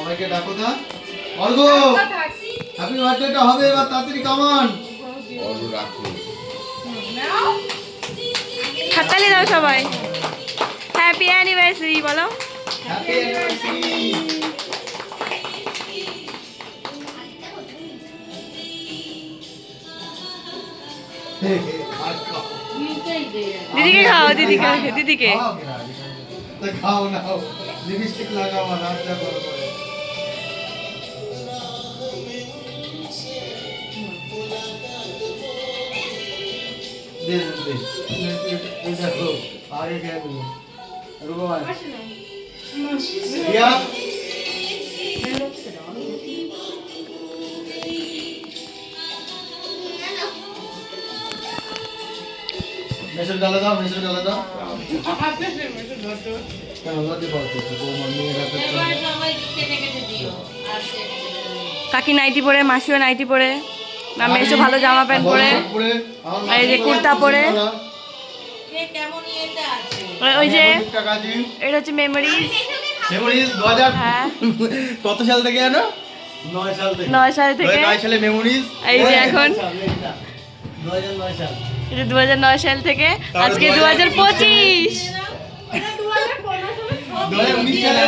সবাইকে ডাকো দা অর্ঘ হ্যাপি বার্থডেটা হবে এবার তাড়াতাড়ি কামান অর্ঘ রাখো হাততালি দাও সবাই হ্যাপি অ্যানিভার্সারি বলো হ্যাপি অ্যানিভার্সারি দিদিকে খাও দিদিকে খাও না লিপস্টিক লাগাও না রাত যা করো করে दे दे ये देखो आगे क्या बोलो रुको भाई या मैसेज डाला था क्या होगा दे बात तो वो मम्मी रहता है কাকি নাইটি পরে মাসিও নাইটি পরে মামা এসে ভালো জামা প্যান্ট পরে আর এই যে কুর্তা পরে ওই যে এটা হচ্ছে মেমোরিজ 2000 হ্যাঁ কত সাল থেকে জানো 9 সাল থেকে 9 সালে মেমোরিজ এই যে এখন 2009 সাল এটা 2009 সাল থেকে আজকে 2025 2019 সালে